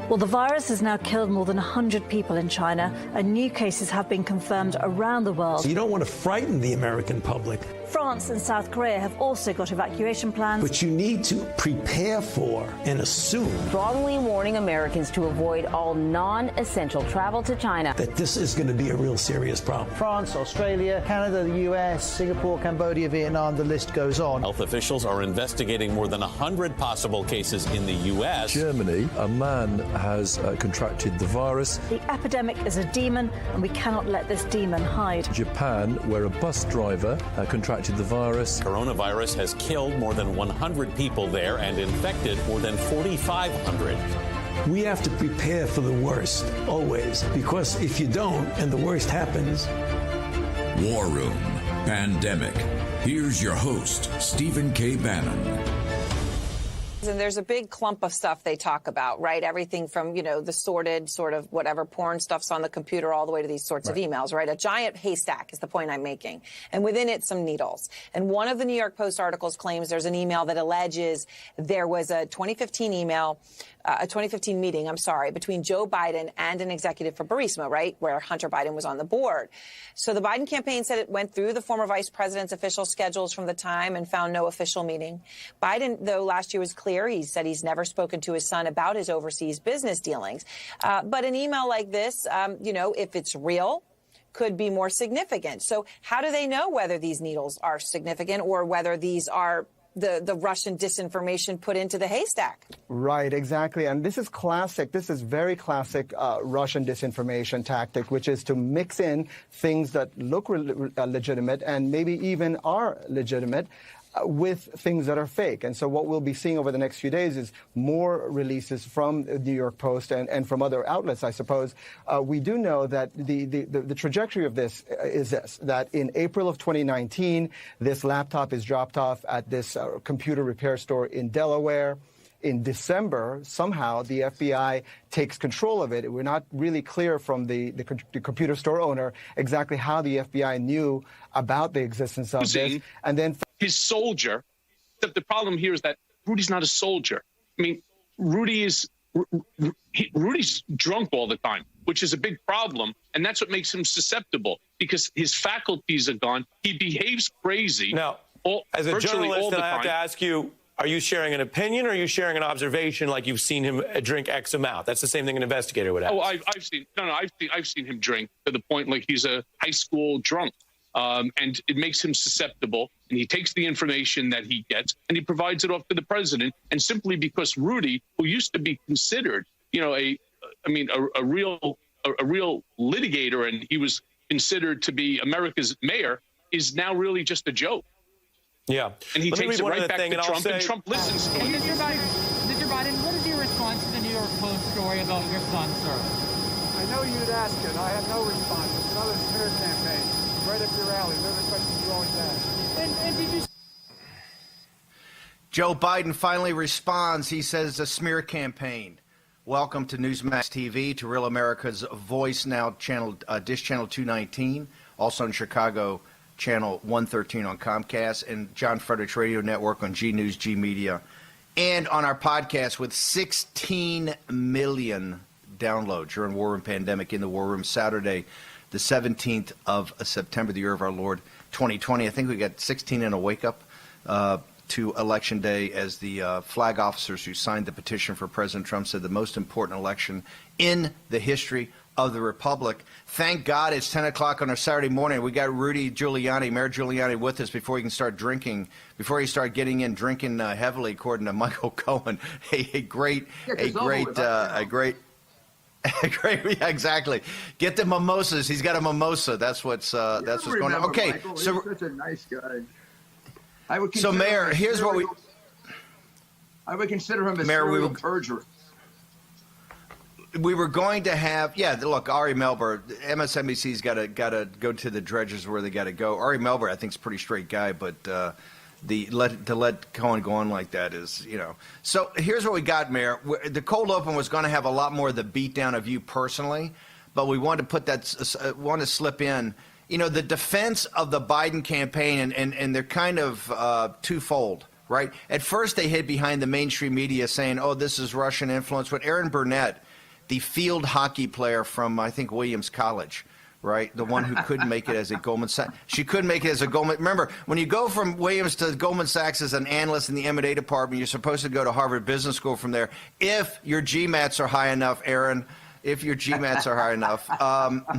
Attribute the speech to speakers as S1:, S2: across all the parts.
S1: Well, the virus has now killed more than 100 people in China, and new cases have been confirmed around the world.
S2: So you don't want to frighten the American public.
S1: France and South Korea have also got evacuation plans.
S2: But you need to prepare for and assume
S3: strongly warning Americans to avoid all non-essential travel to China.
S2: That this is going to be a real serious problem.
S4: France, Australia, Canada, the US, Singapore, Cambodia, Vietnam, the list goes on.
S5: Health officials are investigating more than 100 possible cases in the US.
S6: Germany, a man has contracted the virus.
S1: The epidemic is a demon, and we cannot let this demon hide.
S6: Japan, where a bus driver contracted the virus.
S5: Coronavirus has killed more than 100 people there and infected more than 4,500.
S2: We have to prepare for the worst, always, because if you don't and the worst happens...
S7: War Room Pandemic. Here's your host, Stephen K. Bannon.
S8: And there's a big clump of stuff they talk about, right? Everything from, the sordid sort of whatever porn stuff's on the computer all the way to these sorts of emails, right? A giant haystack is the point I'm making. And within it, some needles. And one of the New York Post articles claims there's an email that alleges there was a 2015 meeting, between Joe Biden and an executive for Burisma, right, where Hunter Biden was on the board. So the Biden campaign said it went through the former vice president's official schedules from the time and found no official meeting. Biden, though, last year was clear. He said he's never spoken to his son about his overseas business dealings. But an email like this, if it's real, could be more significant. So how do they know whether these needles are significant or whether these are the Russian disinformation put into the haystack?
S9: Right, exactly. And this is classic. This is very classic Russian disinformation tactic, which is to mix in things that look legitimate and maybe even are legitimate with things that are fake. And so what we'll be seeing over the next few days is more releases from the New York Post and from other outlets, I suppose. We do know that the trajectory of this is this, that in April of 2019, this laptop is dropped off at this computer repair store in Delaware. In December, somehow, the FBI takes control of it. We're not really clear from the computer store owner exactly how the FBI knew about the existence of this. And then
S10: his soldier, the problem here is that Rudy's not a soldier. I mean, Rudy's drunk all the time, which is a big problem. And that's what makes him susceptible, because his faculties are gone. He behaves crazy.
S11: Now, as a journalist, I have to ask you, are you sharing an opinion or are you sharing an observation like you've seen him drink X amount? That's the same thing an investigator would ask.
S10: Oh, I've seen him drink to the point like he's a high school drunk. And it makes him susceptible, and he takes the information that he gets and he provides it off to the president. And simply because Rudy, who used to be considered, a real litigator, and he was considered to be America's mayor, is now really just a joke.
S11: Yeah.
S10: And he takes it right back to Trump, and Trump listens to him.
S12: Mr. Biden, what is your response to the New York Post story about your son, sir?
S13: I know you'd ask it. I have no response. It's another smear campaign. Right up your alley. They're the questions you always ask.
S12: And did you...
S14: Joe Biden finally responds. He says a smear campaign. Welcome to Newsmax TV, to Real America's Voice, now channel Dish Channel 219, also in Chicago, Channel 113 on Comcast, and John Frederick's Radio Network on G News, G Media, and on our podcast with 16 million downloads. You're in War Room Pandemic in the War Room, Saturday, the 17th of September, the year of our Lord 2020. I think we got 16 in a wake-up to Election Day, as the flag officers who signed the petition for President Trump said the most important election in the history of the Republic. Thank God it's 10 o'clock on a Saturday morning. We got Rudy Giuliani, Mayor Giuliani, with us before he can start drinking, before he start drinking heavily, according to Michael Cohen. A great, yeah, exactly. Get the mimosas. He's got a mimosa. That's what's going on. Okay,
S13: Michael, so he's such a nice guy.
S14: So, Mayor, here's what
S13: I would consider him a
S14: Mayor,
S13: perjurer.
S14: We were going to have, look, Ari Melber, MSNBC's got to go to the dredges where they got to go. Ari Melber, I think, is a pretty straight guy, but to let Cohen go on like that is, So here's what we got, Mayor. The cold open was going to have a lot more of the beatdown of you personally, but we wanted to put that, want to slip in, the defense of the Biden campaign, and they're kind of twofold, right? At first, they hid behind the mainstream media saying, oh, this is Russian influence. But Aaron Burnett, the field hockey player from, I think, Williams College, right? The one who couldn't make it as a Goldman Sachs. She couldn't make it as a Goldman. Remember, when you go from Williams to Goldman Sachs as an analyst in the M&A department, you're supposed to go to Harvard Business School from there. If your GMATs are high enough, Aaron, if your GMATs are high enough.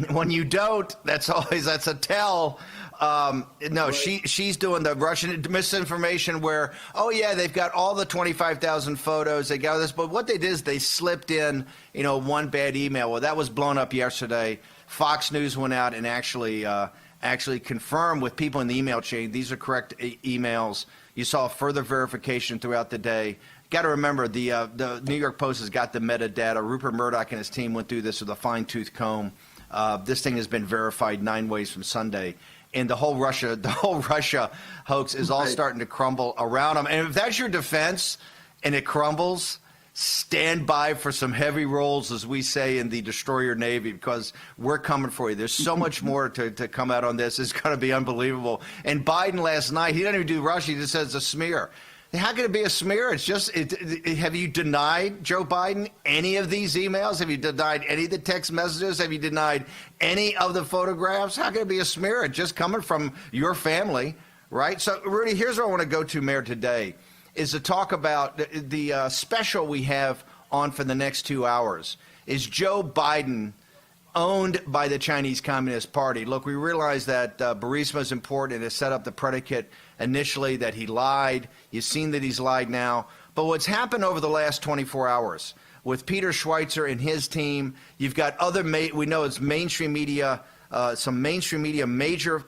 S14: When you don't, that's a tell. No, she's doing the Russian misinformation where, oh yeah, they've got all the 25,000 photos, they got this, but what they did is they slipped in, one bad email. Well, that was blown up yesterday. Fox News went out and actually confirmed with people in the email chain these are correct emails. You saw further verification throughout the day. Got to remember, the New York Post has got the metadata. Rupert Murdoch and his team went through this with a fine-tooth comb. This thing has been verified 9 ways from Sunday. And the whole Russia hoax is all starting to crumble around them. And if that's your defense and it crumbles, stand by for some heavy rolls, as we say in the destroyer Navy, because we're coming for you. There's so much more to come out on this. It's going to be unbelievable. And Biden last night, he didn't even do Russia. He just says a smear. How can it be a smear? It's just, have you denied, Joe Biden, any of these emails? Have you denied any of the text messages? Have you denied any of the photographs? How can it be a smear? It's just coming from your family, right? So, Rudy, here's where I want to go to, Mayor, today, is to talk about the special we have on for the next 2 hours. Is Joe Biden owned by the Chinese Communist Party? Look, we realize that Burisma is important. It has set up the predicate initially that he lied. You've seen that he's lied now. But what's happened over the last 24 hours with Peter Schweitzer and his team, you've got other, we know it's mainstream media, some mainstream media, major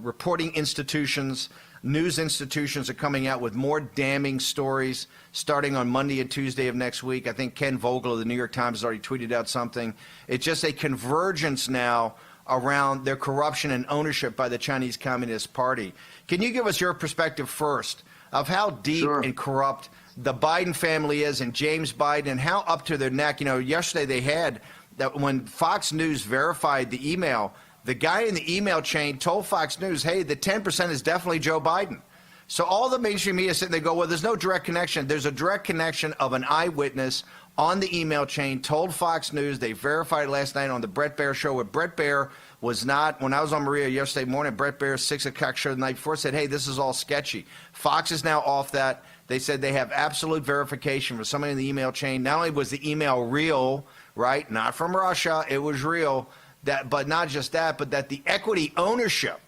S14: reporting institutions, news institutions are coming out with more damning stories starting on Monday and Tuesday of next week. I think Ken Vogel of the New York Times has already tweeted out something. It's just a convergence now around their corruption and ownership by the Chinese Communist Party. Can you give us your perspective first of how deep and corrupt the Biden family is and James Biden and how up to their neck? Yesterday they had that when Fox News verified the email, the guy in the email chain told Fox News, hey, the 10% is definitely Joe Biden. So all the mainstream media sit there and go, well, there's no direct connection. There's a direct connection of an eyewitness on the email chain, told Fox News. They verified last night on the Bret Baier show where Bret Baier was not. When I was on Maria yesterday morning, Bret Baier's 6 o'clock show the night before said, hey, this is all sketchy. Fox is now off that. They said they have absolute verification from somebody in the email chain. Not only was the email real, right, not from Russia, it was real, but not just that, but that the equity ownership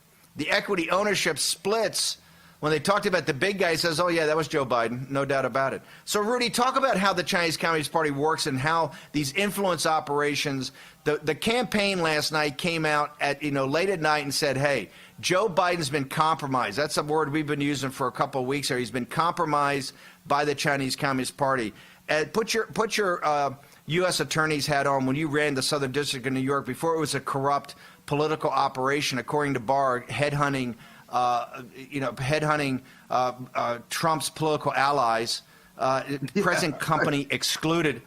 S14: splits. When they talked about the big guy, he says, oh, yeah, that was Joe Biden, no doubt about it. So, Rudy, talk about how the Chinese Communist Party works and how these influence operations, the campaign last night came out at, late at night and said, hey, Joe Biden's been compromised. That's a word we've been using for a couple of weeks here. He's been compromised by the Chinese Communist Party. Put your U.S. attorney's hat on when you ran the Southern District of New York before it was a corrupt political operation, according to Barr, headhunting Trump's political allies, present company excluded,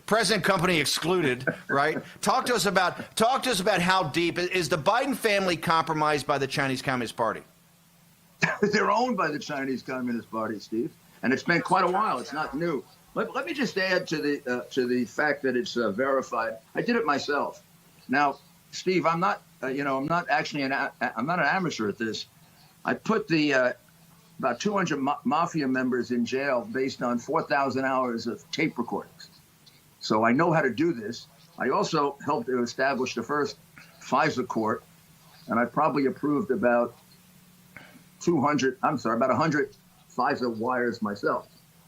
S14: right? Talk to us about how deep is the Biden family compromised by the Chinese Communist Party?
S15: They're owned by the Chinese Communist Party, Steve, and it's been quite a while. It's not new. Let me just add to the fact that it's verified. I did it myself. Now, Steve, I'm not an amateur at this. I put the about 200 mafia members in jail based on 4,000 hours of tape recordings. So I know how to do this. I also helped to establish the first FISA court, and I probably approved about 100 FISA wires myself.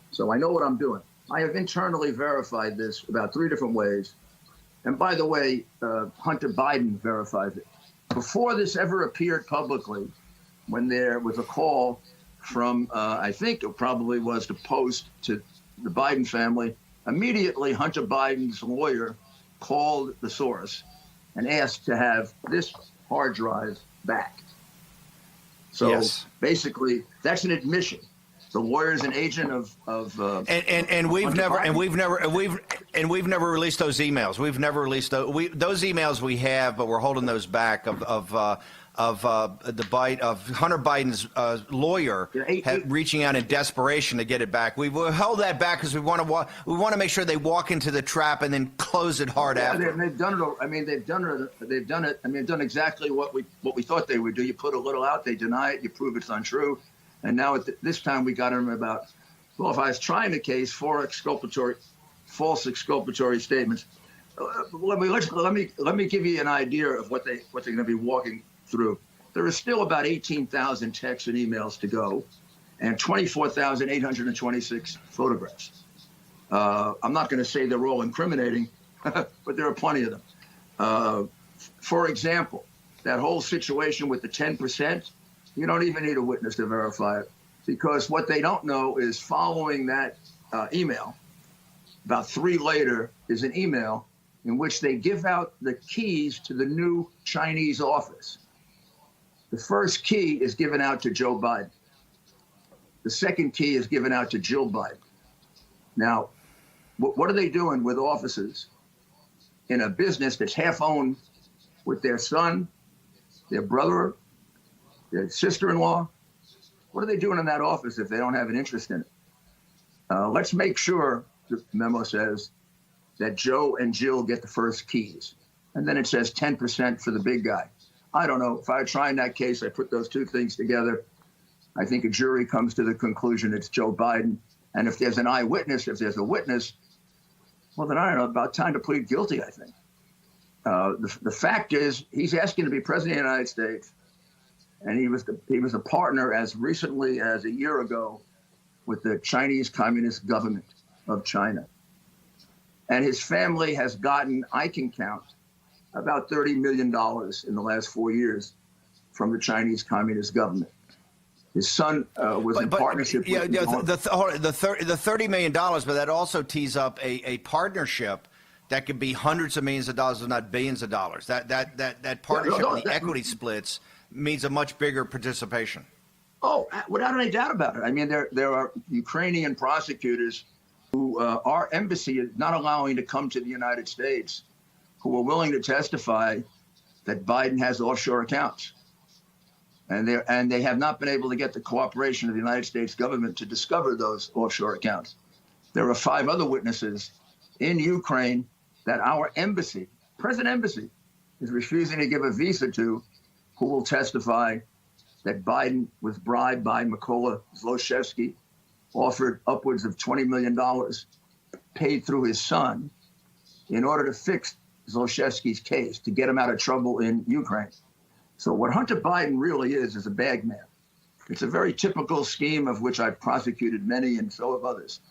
S15: So I know what I'm doing. I have internally verified this about 3 different ways. And by the way, Hunter Biden verifies it. Before this ever appeared publicly, when there was a call from, I think it probably was the Post to the Biden family, immediately Hunter Biden's lawyer called the source and asked to have this hard drive back. So basically, that's an admission. The lawyer is an agent of
S14: we've never released those emails. We've never released those emails. We have, but we're holding those back of of Hunter Biden's lawyer reaching out in desperation to get it back. We held that back because we want to make sure they walk into the trap and then close it hard after.
S15: They've done it. I mean, they've done it. I mean, done exactly what we thought they would do. You put a little out, they deny it, you prove it's untrue, and now this time we got them about. Well, if I was trying the case for false exculpatory statements, let me give you an idea of what they're going to be walking through. There is still about 18,000 texts and emails to go, and 24,826 photographs. I'm not going to say they're all incriminating, but there are plenty of them. For example, that whole situation with the 10%, you don't even need a witness to verify it, because what they don't know is following that email, about 3 later is an email in which they give out the keys to the new Chinese office. The first key is given out to Joe Biden. The second key is given out to Jill Biden. Now, what are they doing with offices in a business that's half owned with their son, their brother, their sister-in-law? What are they doing in that office if they don't have an interest in it? Let's make sure, the memo says, that Joe and Jill get the first keys. And then it says 10% for the big guy. I don't know. If I were trying that case, I put those two things together. I think a jury comes to the conclusion it's Joe Biden. And if there's an eyewitness, if there's a witness, well, then I don't know, about time to plead guilty, I think. The fact is, he's asking to be president of the United States. And he was a partner as recently as a year ago with the Chinese Communist government of China. And his family has gotten, I can count, about $30 million in the last 4 years from the Chinese Communist government. His son was in partnership with
S14: the $30 million, but that also tees up a partnership that could be hundreds of millions of dollars, if not billions of dollars. That partnership, the equity splits, means a much bigger participation.
S15: Oh, without any doubt about it. I mean, there are Ukrainian prosecutors who our embassy is not allowing to come to the United States, who are willing to testify that Biden has offshore accounts. And they have not been able to get the cooperation of the United States government to discover those offshore accounts. There are 5 other witnesses in Ukraine that our embassy, present embassy, is refusing to give a visa to, who will testify that Biden was bribed by Mykola Zlochevsky, offered upwards of $20 million paid through his son in order to fix Zlochevsky's case, to get him out of trouble in Ukraine. So what Hunter Biden really is a bag man. It's a very typical scheme of which I've prosecuted many and so have others.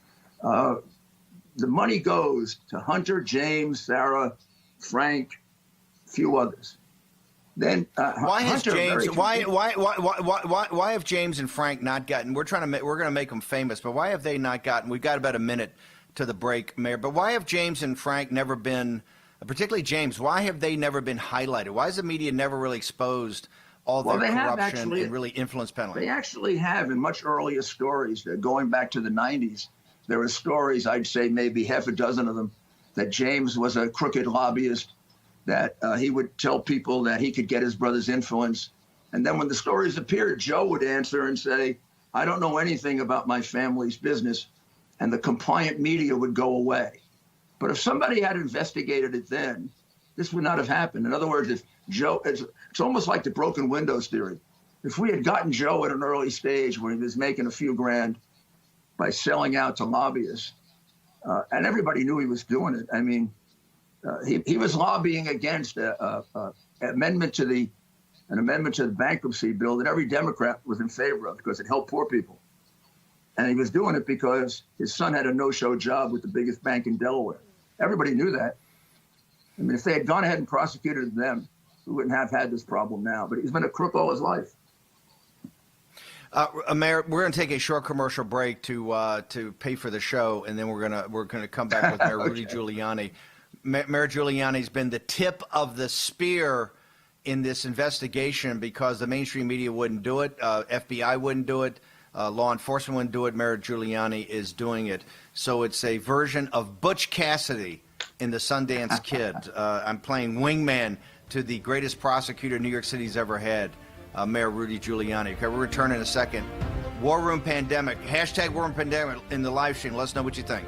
S15: The money goes to Hunter, James, Sarah, Frank, a few others. Then
S14: why has
S15: Hunter
S14: James? Why have James and Frank not gotten? We're going to make them famous, but why have they not gotten? We've got about a minute to the break, Mayor. But why have James and Frank never been, particularly James? Why have they never been highlighted? Why has the media never really exposed all their corruption and really influence peddling?
S15: They actually have in much earlier stories, going back to the 90s. There were stories, I'd say maybe half a dozen of them, that James was a crooked lobbyist, that he would tell people that he could get his brother's influence. And then when the stories appeared, Joe would answer and say, I don't know anything about my family's business. And the compliant media would go away. But if somebody had investigated it then, this would not have happened. In other words, if Joe, it's almost like the broken windows theory. If we had gotten Joe at an early stage when he was making a few grand by selling out to lobbyists, and everybody knew he was doing it. I mean, he was lobbying against an amendment to the bankruptcy bill that every Democrat was in favor of because it helped poor people. And he was doing it because his son had a no-show job with the biggest bank in Delaware. Everybody knew that. I mean, if they had gone ahead and prosecuted them, we wouldn't have had this problem now. But he's been a crook all his life.
S14: Mayor, we're going to take a short commercial break to pay for the show, and then we're going to come back with Mayor Rudy Giuliani. Mayor Giuliani's been the tip of the spear in this investigation because the mainstream media wouldn't do it, FBI wouldn't do it, law enforcement wouldn't do it. Mayor Giuliani is doing it. So it's a version of Butch Cassidy in The Sundance Kid. I'm playing wingman to the greatest prosecutor New York City's ever had, Mayor Rudy Giuliani. Okay, we'll return in a second. War Room Pandemic. Hashtag War Room Pandemic in the live stream. Let us know what you think.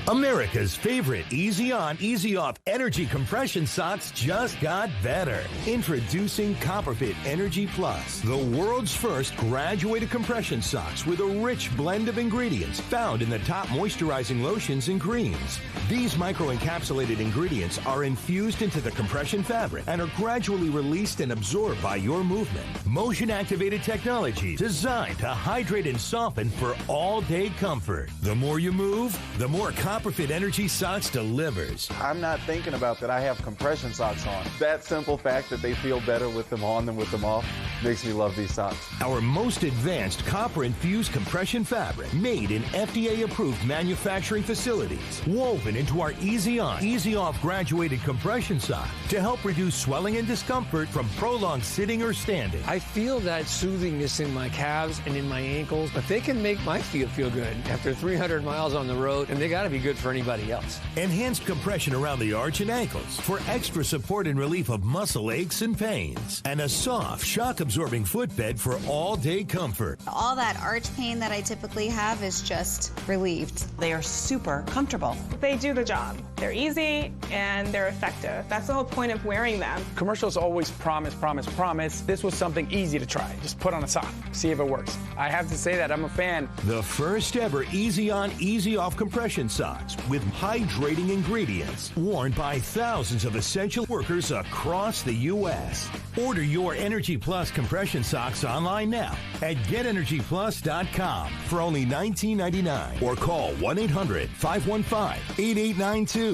S16: America's favorite easy on, easy off energy compression socks just got better. Introducing Copperfit Energy Plus, the world's first graduated compression socks with a rich blend of ingredients found in the top moisturizing lotions and creams. These micro-encapsulated ingredients are infused into the compression fabric and are gradually released and absorbed by your movement. Motion-activated technology designed to hydrate and soften for all-day comfort. The more you move, the more Copperfit Energy Socks delivers.
S17: I'm not thinking about that I have compression socks on. That simple fact that they feel better with them on than with them off makes me love these socks.
S16: Our most advanced copper-infused compression fabric, made in FDA-approved manufacturing facilities, woven into our Easy On, Easy Off graduated compression sock to help reduce swelling and discomfort from prolonged sitting or standing.
S18: I feel that soothingness in my calves and in my ankles, but they can make my feet feel good after 300 miles on the road, and they got to be good for anybody else.
S16: Enhanced compression around the arch and ankles for extra support and relief of muscle aches and pains. And a soft, shock-absorbing footbed for all-day comfort.
S19: All that arch pain that I typically have is just relieved.
S20: They are super comfortable.
S21: They do the job. They're easy and they're effective. That's the whole point of wearing them.
S13: Commercials always promise, promise, promise. This was something easy to try. Just put on a sock, see if it works. I have to say that I'm a fan.
S16: The first ever Easy On, Easy Off compression socks with hydrating ingredients worn by thousands of essential workers across the U.S. Order your Energy Plus compression socks online now at GetEnergyPlus.com for only $19.99 or call 1-800-515-8892.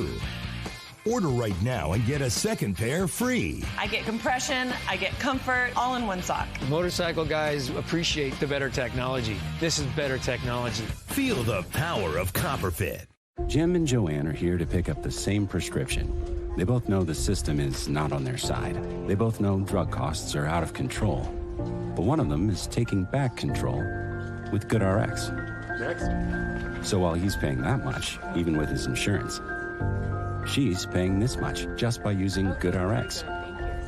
S16: Order right now and get a second pair free.
S21: I get compression, I get comfort, all in one sock.
S18: Motorcycle guys appreciate the better technology. This is better technology.
S16: Feel the power of Copperfit.
S22: Jim and Joanne are here to pick up the same prescription. They both know the system is not on their side. They both know drug costs are out of control. But one of them is taking back control with GoodRx.
S13: Next.
S22: So while he's paying that much, even with his insurance, she's paying this much just by using GoodRx.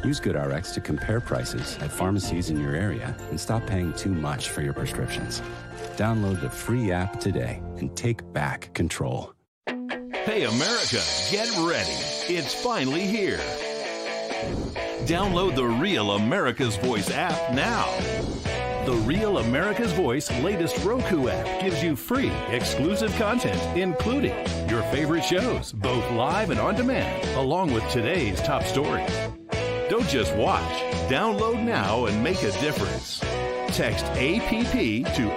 S22: Use GoodRx to compare prices at pharmacies in your area and stop paying too much for your prescriptions. Download the free app today and take back control.
S23: Hey America, get ready. It's finally here. Download the Real America's Voice app now. The Real America's Voice latest Roku app gives you free, exclusive content, including your favorite shows, both live and on demand, along with today's top stories. Don't just watch. Download now and make a difference. Text APP to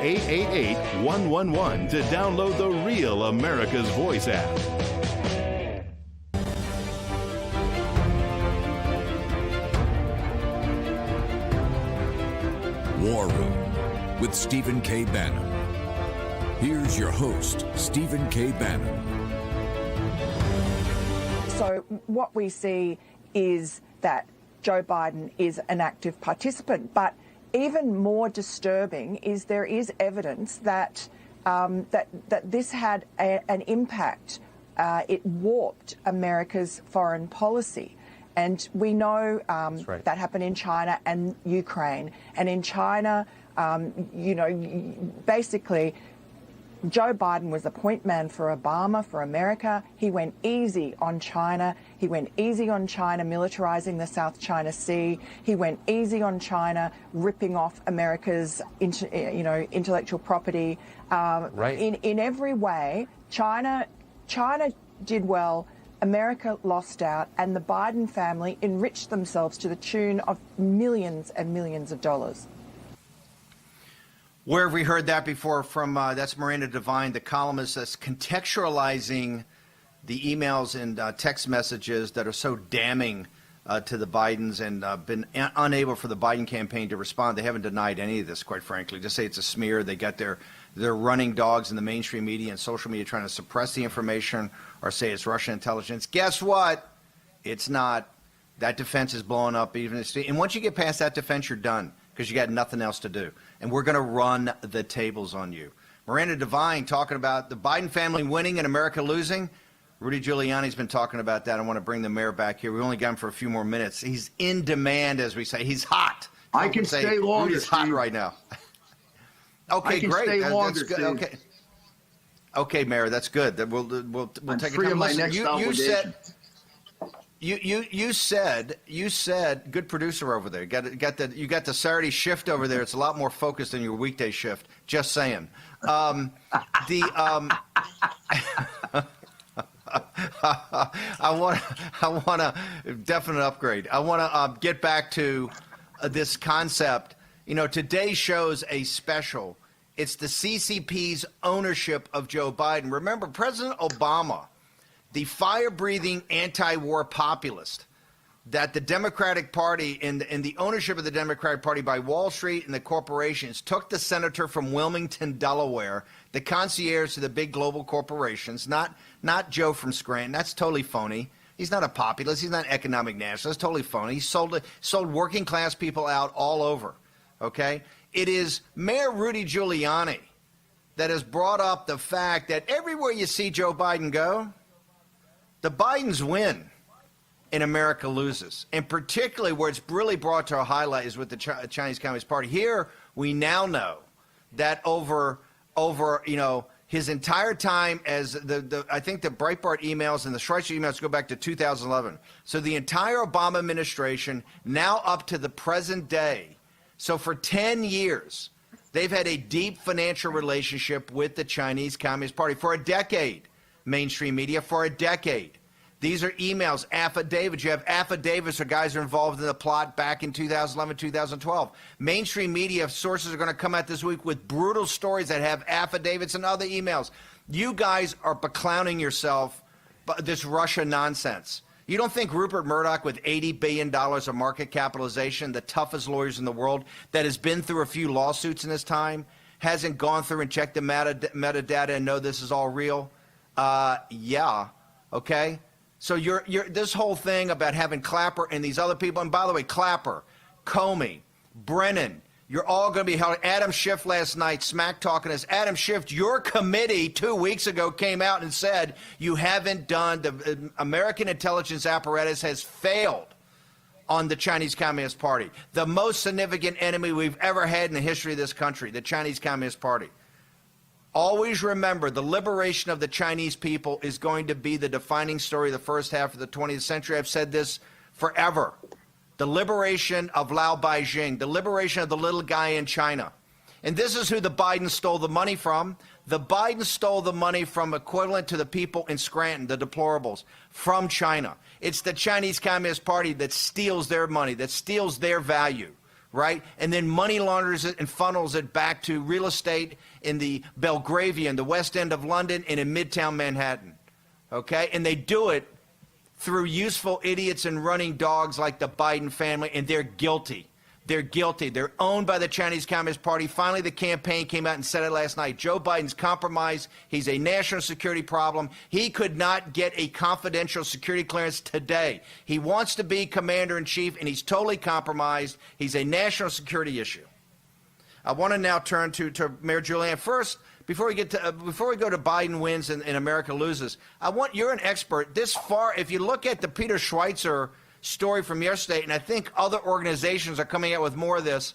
S23: 888-111 to download the Real America's Voice app.
S7: War Room with Stephen K. Bannon. Here's your host, Stephen K. Bannon.
S24: So what we see is that Joe Biden is an active participant, but even more disturbing is there is evidence that that this had an impact. It warped America's foreign policy. And we know that happened in China and Ukraine. And in China, basically, Joe Biden was the point man for Obama, for America. He went easy on China. He went easy on China militarizing the South China Sea. He went easy on China ripping off America's intellectual property. In every way, China did well. America lost out, and the Biden family enriched themselves to the tune of millions and millions of dollars.
S14: Where have we heard that before from? That's Miranda Devine, the columnist that's contextualizing the emails and text messages that are so damning to the Bidens and been unable for the Biden campaign to respond. They haven't denied any of this, quite frankly. Just say it's a smear. They got their running dogs in the mainstream media and social media trying to suppress the information or say it's Russian intelligence. Guess what? It's not. That defense is blowing up. And once you get past that defense, you're done because you got nothing else to do. And we're going to run the tables on you. Miranda Devine talking about the Biden family winning and America losing. Rudy Giuliani's been talking about that. I want to bring the mayor back here. We only got him for a few more minutes. He's in demand, as we say. He's hot.
S15: I can stay longer.
S14: Rudy's hot right now. Okay,
S15: I can
S14: great.
S15: Stay longer,
S14: that's good.
S15: Steve.
S14: Okay, Mayor, that's good. We'll
S15: I'm
S14: take
S15: free
S14: a
S15: of my next obligation.
S14: You said good producer over there. You got the Saturday shift over there. It's a lot more focused than your weekday shift. Just saying. I want a definite upgrade. I want to get back to this concept. You know, today's show's a special. It's the CCP's ownership of Joe Biden. Remember, President Obama, the fire-breathing anti-war populist, that the Democratic Party and the ownership of the Democratic Party by Wall Street and the corporations took the senator from Wilmington, Delaware, the concierge to the big global corporations, not Joe from Scranton. That's totally phony. He's not a populist. He's not an economic nationalist. Totally phony. He sold working class people out all over. Okay? It is Mayor Rudy Giuliani that has brought up the fact that everywhere you see Joe Biden go, the Bidens win and America loses. And particularly where it's really brought to a highlight is with the Chinese Communist Party. Here, we now know that over his entire time as I think the Breitbart emails and the Schweitzer emails go back to 2011. So the entire Obama administration, now up to the present day, so for 10 years, they've had a deep financial relationship with the Chinese Communist Party. For a decade, mainstream media, for a decade. These are emails, affidavits. You have affidavits of guys who are involved in the plot back in 2011, 2012. Mainstream media sources are going to come out this week with brutal stories that have affidavits and other emails. You guys are beclowning yourself by this Russia nonsense. You don't think Rupert Murdoch, with $80 billion of market capitalization, the toughest lawyers in the world, that has been through a few lawsuits in his time, hasn't gone through and checked the metadata and know this is all real? Yeah. Okay? So you're this whole thing about having Clapper and these other people, and by the way, Clapper, Comey, Brennan, you're all going to be held. Adam Schiff last night, smack talking us. Adam Schiff, your committee 2 weeks ago came out and said you haven't done, the American intelligence apparatus has failed on the Chinese Communist Party, the most significant enemy we've ever had in the history of this country, the Chinese Communist Party. Always remember, the liberation of the Chinese people is going to be the defining story of the first half of the 20th century. I've said this forever. The liberation of Lao Beijing, the liberation of the little guy in China. And this is who the Bidens stole the money from. The Bidens stole the money from equivalent to the people in Scranton, the deplorables, from China. It's the Chinese Communist Party that steals their money, that steals their value, right? And then money launders it and funnels it back to real estate in the Belgravian, the West End of London, and in Midtown Manhattan, okay? And they do it through useful idiots and running dogs like the Biden family, and they're guilty. They're guilty. They're owned by the Chinese Communist Party. Finally, the campaign came out and said it last night. Joe Biden's compromised. He's a national security problem. He could not get a confidential security clearance today. He wants to be commander-in-chief, and he's totally compromised. He's a national security issue. I want to now turn to Mayor Giuliani. First, before we go to Biden wins and America loses, you're an expert. This far, if you look at the Peter Schweitzer story from yesterday, and I think other organizations are coming out with more of this,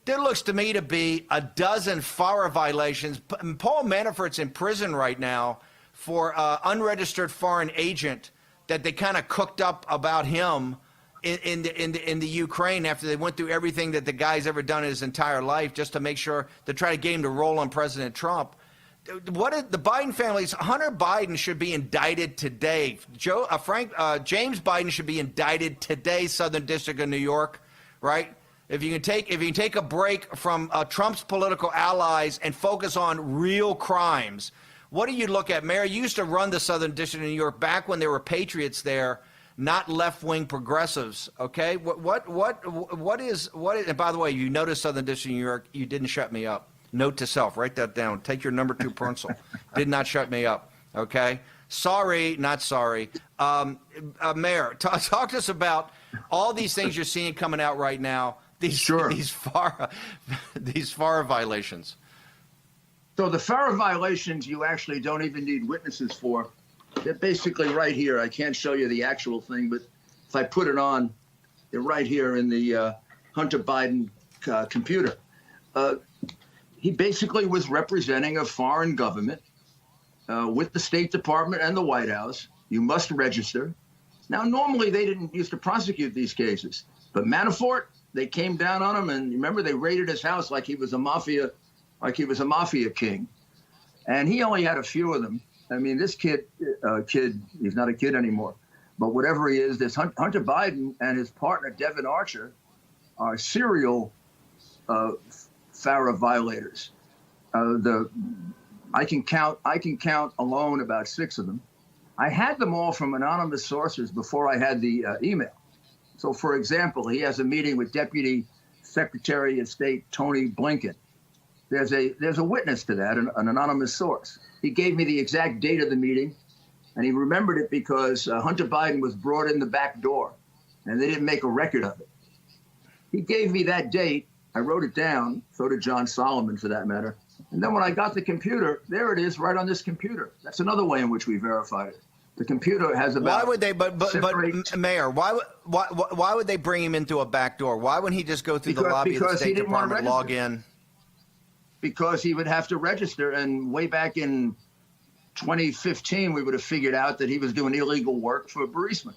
S14: there looks to me to be a dozen FARA violations. Paul Manafort's in prison right now for unregistered foreign agent that they kind of cooked up about him in the Ukraine after they went through everything that the guy's ever done in his entire life just to make sure to try to get him to roll on President Trump. The Biden families, Hunter Biden should be indicted today. James Biden should be indicted today, Southern District of New York, right? If you can take a break from Trump's political allies and focus on real crimes, what do you look at? Mayor, you used to run the Southern District of New York back when there were patriots there, not left-wing progressives, okay? What is, and by the way, you notice Southern District of New York, you didn't shut me up. Note to self, write that down. Take your number 2 pencil. Did not shut me up, okay? Sorry, not sorry. Mayor, talk to us about all these things you're seeing coming out right now, these FARA violations.
S15: So the FARA violations you actually don't even need witnesses for. They're basically right here. I can't show you the actual thing, but if I put it on, they're right here in the Hunter Biden computer. He basically was representing a foreign government with the State Department and the White House. You must register. Now, normally they didn't used to prosecute these cases, but Manafort, they came down on him, and remember they raided his house like he was a mafia king, and he only had a few of them. I mean, this kid, he's not a kid anymore, but whatever he is, this Hunter Biden and his partner Devin Archer are serial FARA violators. I can count alone about 6 of them. I had them all from anonymous sources before I had the email. So, for example, he has a meeting with Deputy Secretary of State Tony Blinken. There's a witness to that, an anonymous source. He gave me the exact date of the meeting, and he remembered it because Hunter Biden was brought in the back door, and they didn't make a record of it. He gave me that date. I wrote it down. So did John Solomon, for that matter. And then when I got the computer, there it is, right on this computer. That's another way in which we verified it. The computer has about.
S14: Why would they? But Mayor, why would they bring him into a back door? Why wouldn't he just go through the lobby of the State Department and log in?
S15: Because he would have to register, and way back in 2015, we would have figured out that he was doing illegal work for Burisma.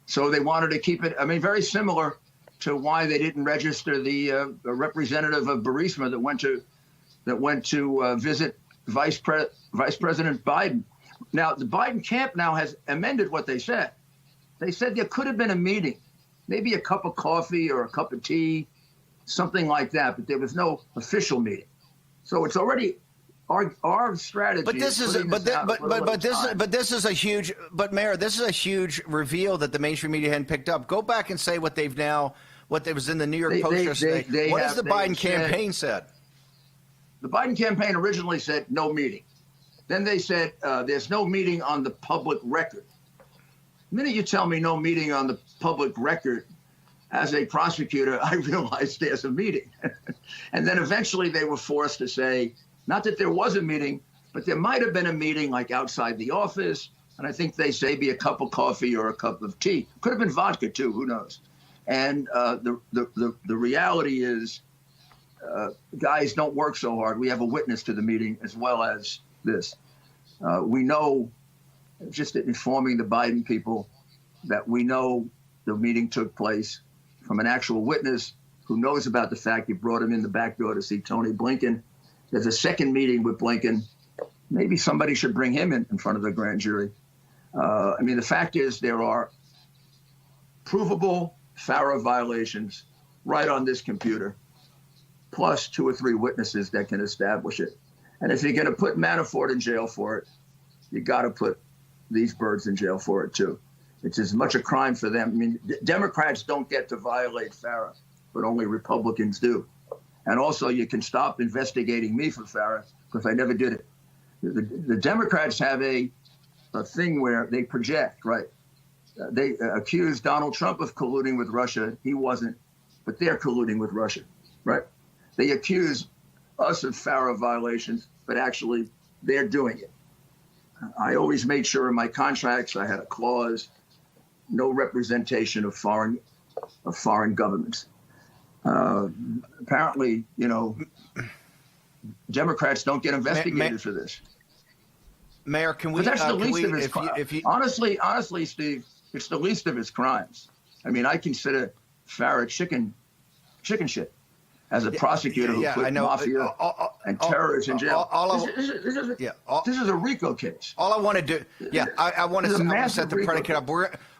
S15: So they wanted to keep it. I mean, very similar to why they didn't register the representative of Burisma that went to visit Vice President Biden. Now, the Biden camp now has amended what they said. They said there could have been a meeting, maybe a cup of coffee or a cup of tea, something like that, but there was no official meeting. So it's already our strategy.
S14: But this is a huge. But Mayor, this is a huge reveal that the mainstream media hadn't picked up. Go back and say what was in the New York Post yesterday. What has the Biden campaign said?
S15: The Biden campaign originally said no meeting. Then they said there's no meeting on the public record. The minute you tell me no meeting on the public record, as a prosecutor, I realized there's a meeting. And then eventually they were forced to say, not that there was a meeting, but there might have been a meeting like outside the office. And I think they say be a cup of coffee or a cup of tea. Could have been vodka too, who knows? And the reality is, guys, don't work so hard. We have a witness to the meeting as well as this. We know, just informing the Biden people, that we know the meeting took place from an actual witness who knows about the fact you brought him in the back door to see Tony Blinken. There's a second meeting with Blinken. Maybe somebody should bring him in front of the grand jury. I mean, the fact is there are provable FARA violations right on this computer, plus 2 or 3 witnesses that can establish it. And if you're going to put Manafort in jail for it, you got to put these birds in jail for it, too. It's as much a crime for them. I mean, Democrats don't get to violate FARA, but only Republicans do. And also, you can stop investigating me for FARA because I never did it. The Democrats have a thing where they project, right? They accuse Donald Trump of colluding with Russia. He wasn't, but they're colluding with Russia, right? They accuse us of FARA violations, but actually they're doing it. I always made sure in my contracts I had a clause, no representation of foreign governments. Apparently, Democrats don't get investigated for this.
S14: Mayor, can we?
S15: But that's the least of his crimes. Honestly, Steve, it's the least of his crimes. I mean, I consider FARA chicken shit as a prosecutor who put mafia and terrorists in jail. This is a RICO case.
S14: All I want to do, I want to set the predicate up.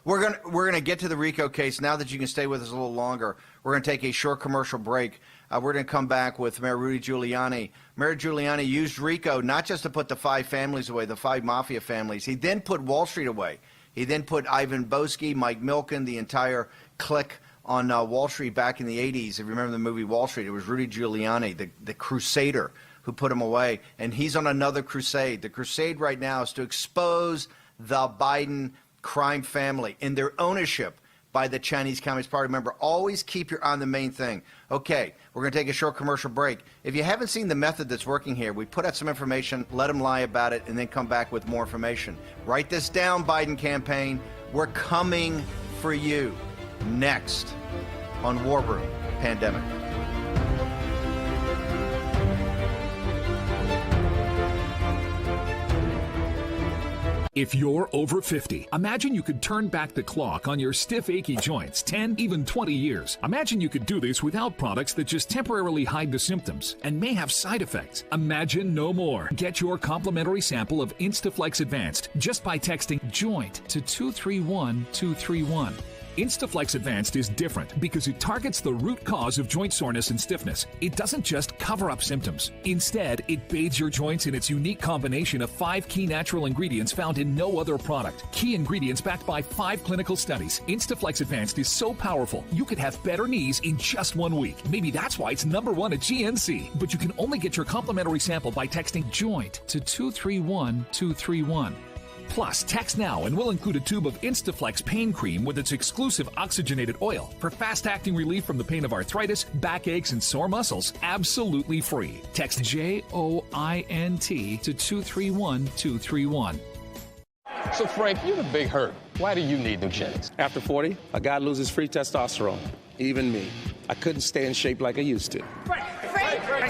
S14: We're gonna get to the RICO case now that you can stay with us a little longer. We're gonna take a short commercial break. We're gonna come back with Mayor Rudy Giuliani. Mayor Giuliani used RICO not just to put the 5 families away, the 5 mafia families. He then put Wall Street away. He then put Ivan Boesky, Mike Milken, the entire clique on Wall Street back in the 80s. If you remember the movie Wall Street, it was Rudy Giuliani, the crusader, who put him away. And he's on another crusade. The crusade right now is to expose the Biden crime family in their ownership by the Chinese Communist Party. Remember, always keep your eye on the main thing. Okay, we're going to take a short commercial break. If you haven't seen the method that's working here, we put out some information, let them lie about it, and then come back with more information. Write this down, Biden campaign. We're coming for you. Next on War Room Pandemic.
S1: If you're over 50, imagine you could turn back the clock on your stiff, achy joints 10, even 20 years. Imagine you could do this without products that just temporarily hide the symptoms and may have side effects. Imagine no more. Get your complimentary sample of Instaflex Advanced just by texting JOINT to 231231. Instaflex Advanced is different because it targets the root cause of joint soreness and stiffness. It doesn't just cover up symptoms. Instead, it bathes your joints in its unique combination of 5 key natural ingredients found in no other product. Key ingredients backed by 5 clinical studies. Instaflex Advanced is so powerful, you could have better knees in just 1 week. Maybe that's why it's #1 at GNC. But you can only get your complimentary sample by texting JOINT to 231231. Plus, text now and we'll include a tube of Instaflex pain cream with its exclusive oxygenated oil for fast-acting relief from the pain of arthritis, backaches, and sore muscles, absolutely free. Text JOINT to 231231.
S3: So, Frank, you're the big hurt. Why do you need Nugenix?
S4: After 40, a guy loses free testosterone. Even me. I couldn't stay in shape like I used to.
S12: Frank!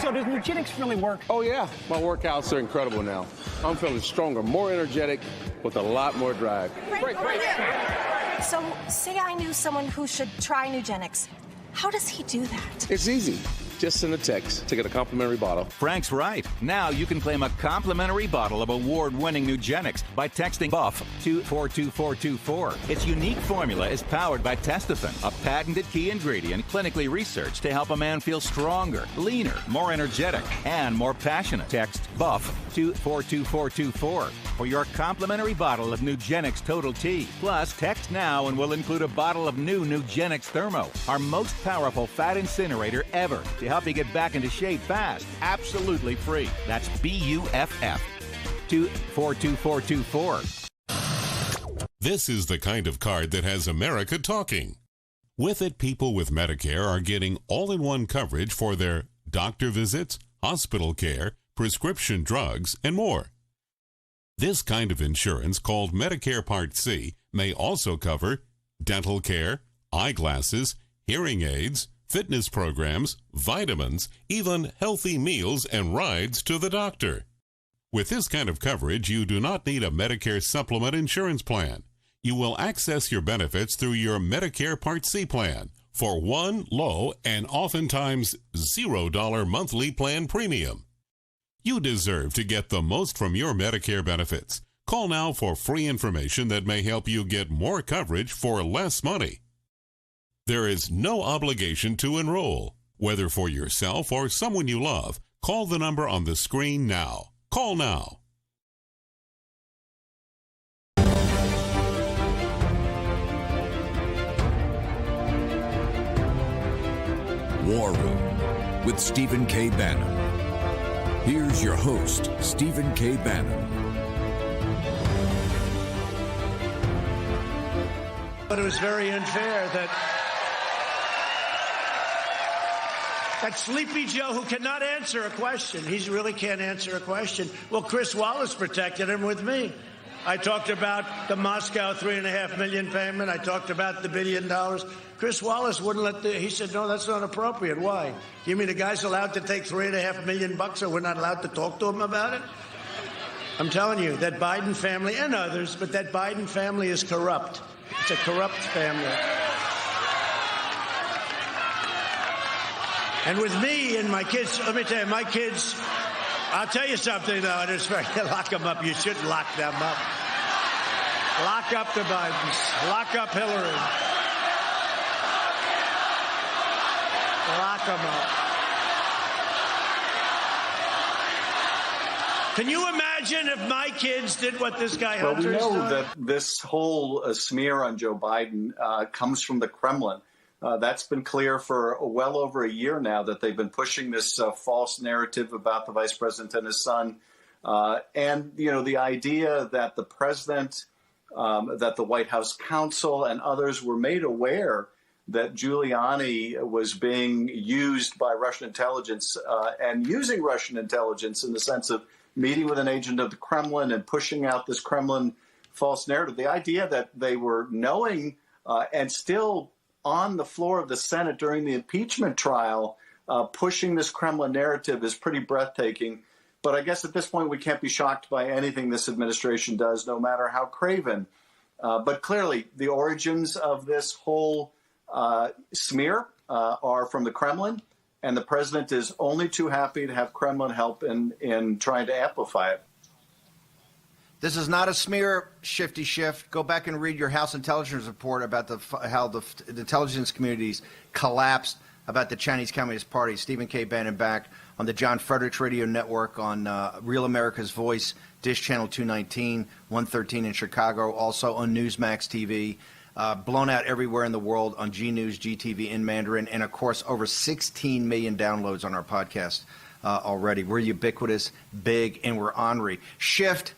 S12: So does Nugenix really work?
S4: Oh, yeah. My workouts are incredible now. I'm feeling stronger, more energetic, with a lot more drive.
S6: Frank. So, say I knew someone who should try Nugenix. How does he do that?
S4: It's easy. Just send a text to get a complimentary bottle.
S25: Frank's right. Now you can claim a complimentary bottle of award-winning Nugenix by texting BUFF to 42424. Its unique formula is powered by testofen, a patented key ingredient clinically researched to help a man feel stronger, leaner, more energetic, and more passionate. Text BUFF to 42424 for your complimentary bottle of Nugenix Total T. Plus, text now and we'll include a bottle of new Nugenix Thermo, our most powerful fat incinerator ever, to help you get back into shape fast. Absolutely free. That's BUFF to 42424.
S26: This is the kind of card that has America talking. With it, people with Medicare are getting all-in-one coverage for their doctor visits, hospital care, prescription drugs, and more. This kind of insurance, called Medicare Part C, may also cover dental care, eyeglasses, hearing aids, fitness programs, vitamins, even healthy meals and rides to the doctor. With this kind of coverage, you do not need a Medicare supplement insurance plan. You will access your benefits through your Medicare Part C plan for one low and oftentimes $0 monthly plan premium. You deserve to get the most from your Medicare benefits. Call now for free information that may help you get more coverage for less money. There is no obligation to enroll. Whether for yourself or someone you love, call the number on the screen now. Call now.
S7: War Room with Stephen K. Bannon. Here's your host, Stephen K. Bannon.
S27: But it was very unfair that Sleepy Joe, who cannot answer a question, he really can't answer a question. Well, Chris Wallace protected him with me. I talked about the Moscow $3.5 million payment. I talked about the $1 billion. Chris Wallace wouldn't he said, no, that's not appropriate. Why? You mean the guy's allowed to take $3.5 million so we're not allowed to talk to him about it? I'm telling you, that Biden family and others, but that Biden family is corrupt. It's a corrupt family. And with me and my kids, let me tell you, my kids, I'll tell you something, though. Lock them up. You shouldn't lock them up. Lock up the Bidens. Lock up Hillary. Lock them up. Can you imagine if my kids did what this guy Hunter is doing?
S28: Well, we know that this whole smear on Joe Biden comes from the Kremlin. That's been clear for well over a year now, that they've been pushing this false narrative about the vice president and his son. And, you know, the idea that the president that the White House counsel and others were made aware that Giuliani was being used by Russian intelligence and using Russian intelligence in the sense of meeting with an agent of the Kremlin and pushing out this Kremlin false narrative. The idea that they were knowing and still on the floor of the Senate during the impeachment trial, pushing this Kremlin narrative is pretty breathtaking. But I guess at this point, we can't be shocked by anything this administration does, no matter how craven. But clearly, the origins of this whole smear are from the Kremlin, and the president is only too happy to have Kremlin help in trying to amplify it.
S14: This is not a smear, Shifty Shift. Go back and read your House Intelligence Report about how the intelligence communities collapsed about the Chinese Communist Party. Stephen K. Bannon back on the John Fredericks Radio Network on Real America's Voice, Dish Channel 219, 113 in Chicago, also on Newsmax TV, blown out everywhere in the world on G News, GTV in Mandarin, and, of course, over 16 million downloads on our podcast already. We're ubiquitous, big, and we're ornery. Shift.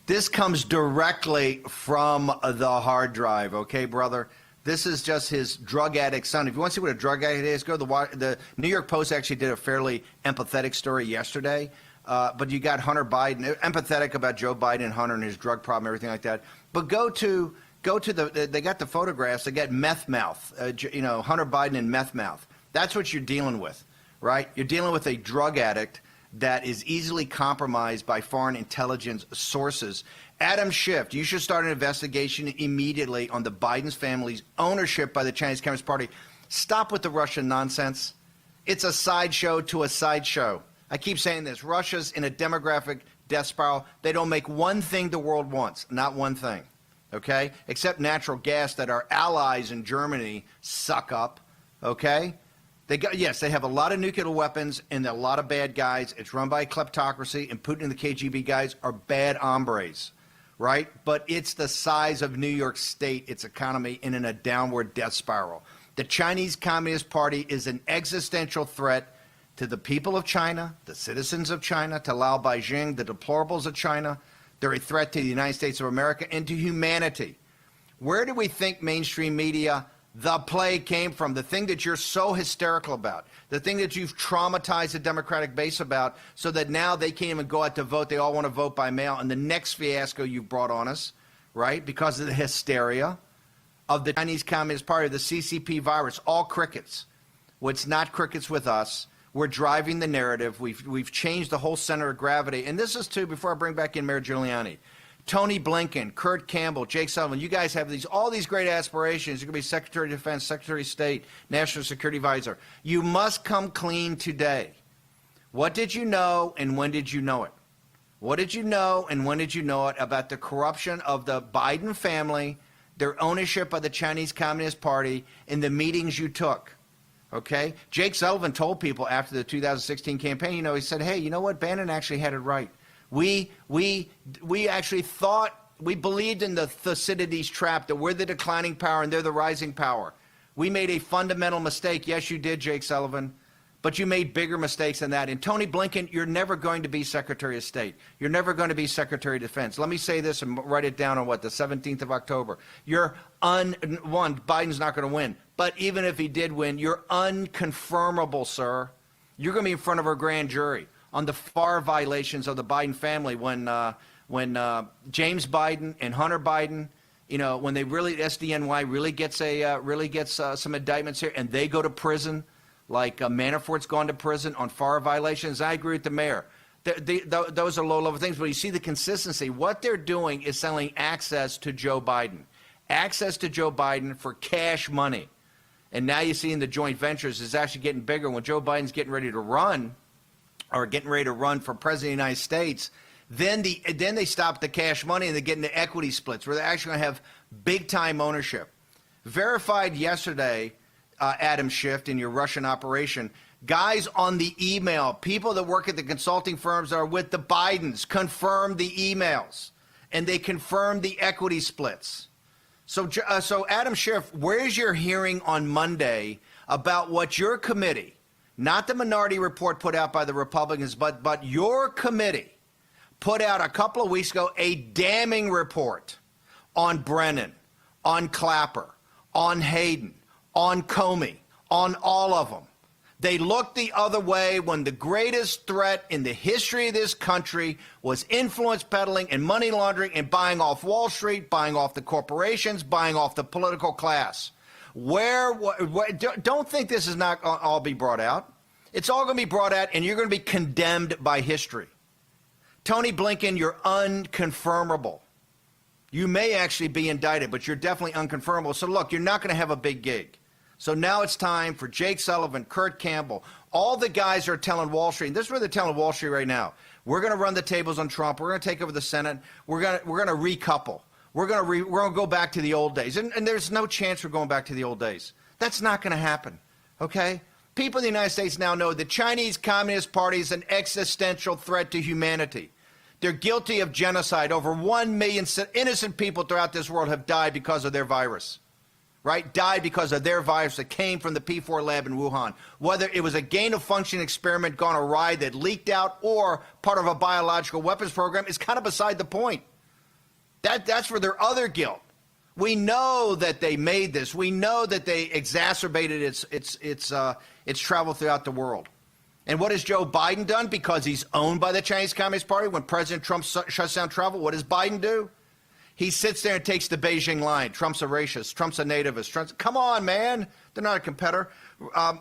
S14: This comes directly from the hard drive, okay, brother? This is just his drug addict son. If you want to see what a drug addict is, go to the New York Post actually did a fairly empathetic story yesterday. But you got Hunter Biden, empathetic about Joe Biden and Hunter and his drug problem, everything like that. But go to they got the photographs. They got meth mouth, Hunter Biden and meth mouth. That's what you're dealing with, right? You're dealing with a drug addict that is easily compromised by foreign intelligence sources. Adam Schiff, you should start an investigation immediately on the Biden's family's ownership by the Chinese Communist Party. Stop with the Russian nonsense. It's a sideshow to a sideshow. I keep saying this. Russia's in a demographic death spiral. They don't make one thing the world wants, not one thing, okay, except natural gas that our allies in Germany suck up, okay? Yes, they have a lot of nuclear weapons and a lot of bad guys. It's run by a kleptocracy, and Putin and the KGB guys are bad hombres, right? But it's the size of New York State, its economy, and in a downward death spiral. The Chinese Communist Party is an existential threat to the people of China, the citizens of China, to Lao Beijing, the deplorables of China. They're a threat to the United States of America and to humanity. Where do we think mainstream media, the plague, came from? The thing that you're so hysterical about, the thing that you've traumatized the Democratic base about, so that now they can't even go out to vote. They all want to vote by mail. And the next fiasco you've brought on us, right, because of the hysteria of the Chinese Communist Party, the CCP virus, all crickets. Well, it's not crickets with us. We're driving the narrative. We've changed the whole center of gravity. And this is, too, before I bring back in Mayor Giuliani, Tony Blinken, Kurt Campbell, Jake Sullivan, you guys have all these great aspirations. You're going to be Secretary of Defense, Secretary of State, National Security Advisor. You must come clean today. What did you know and when did you know it? What did you know and when did you know it about the corruption of the Biden family, their ownership of the Chinese Communist Party, and the meetings you took? Okay? Jake Sullivan told people after the 2016 campaign, he said, hey, you know what? Bannon actually had it right. We actually thought, we believed in the Thucydides trap, that we're the declining power and they're the rising power. We made a fundamental mistake. Yes, you did, Jake Sullivan. But you made bigger mistakes than that. And Tony Blinken, you're never going to be Secretary of State. You're never going to be Secretary of Defense. Let me say this and write it down on the 17th of October. Biden's not going to win. But even if he did win, you're unconfirmable, sir. You're going to be in front of a grand jury on the FAR violations of the Biden family when James Biden and Hunter Biden, when they SDNY really gets some indictments here, and they go to prison, like Manafort's gone to prison on FAR violations. I agree with the mayor. Those are low-level things, but you see the consistency. What they're doing is selling access to Joe Biden for cash money. And now you see in the joint ventures is actually getting bigger. When Joe Biden's getting ready to run for president of the United States, then they stop the cash money and they get into equity splits where they're actually going to have big-time ownership. Verified yesterday, Adam Schiff, in your Russian operation, guys on the email, people that work at the consulting firms that are with the Bidens, confirmed the emails, and they confirmed the equity splits. So Adam Schiff, where's your hearing on Monday about what your committee, not the minority report put out by the Republicans, but your committee put out a couple of weeks ago, a damning report on Brennan, on Clapper, on Hayden, on Comey, on all of them. They looked the other way when the greatest threat in the history of this country was influence peddling and money laundering and buying off Wall Street, buying off the corporations, buying off the political class. Don't think this is not going to all be brought out. It's all going to be brought out, and you're going to be condemned by history. Tony Blinken, you're unconfirmable. You may actually be indicted, but you're definitely unconfirmable. So, look, you're not going to have a big gig. So now it's time for Jake Sullivan, Kurt Campbell, all the guys are telling Wall Street, and this is what they're telling Wall Street right now. We're going to run the tables on Trump. We're going to take over the Senate. We're going to recouple. We're going to go back to the old days. And there's no chance we're going back to the old days. That's not going to happen, okay? People in the United States now know the Chinese Communist Party is an existential threat to humanity. They're guilty of genocide. Over 1 million innocent people throughout this world have died because of their virus. Right, died because of their virus that came from the P4 lab in Wuhan. Whether it was a gain-of-function experiment gone awry that leaked out or part of a biological weapons program is kind of beside the point. That's for their other guilt. We know that they made this. We know that they exacerbated its travel throughout the world. And what has Joe Biden done? Because he's owned by the Chinese Communist Party. When President Trump shuts down travel, what does Biden do? He sits there and takes the Beijing line. Trump's a racist. Trump's a nativist. Come on, man. They're not a competitor.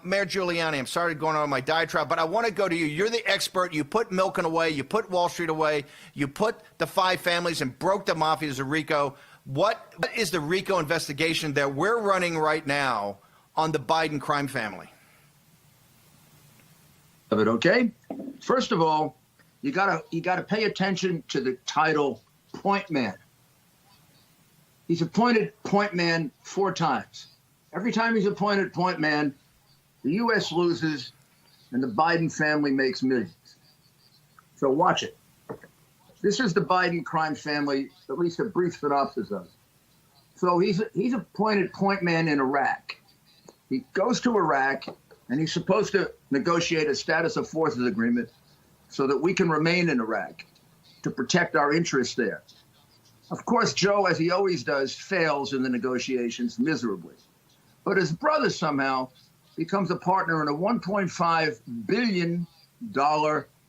S14: Mayor Giuliani, I'm sorry going on my diatribe, but I want to go to you. You're the expert. You put Milken away. You put Wall Street away. You put the five families and broke the mafias of RICO. What is the RICO investigation that we're running right now on the Biden crime family?
S15: Of it, okay? First of all, you gotta pay attention to the title point man. He's appointed point man 4 times. Every time he's appointed point man, the U.S. loses and the Biden family makes millions. So watch it. This is the Biden crime family, at least a brief synopsis of it. So he's appointed point man in Iraq. He goes to Iraq, and he's supposed to negotiate a status of forces agreement so that we can remain in Iraq to protect our interests there. Of course, Joe, as he always does, fails in the negotiations miserably. But his brother somehow becomes a partner in a $1.5 billion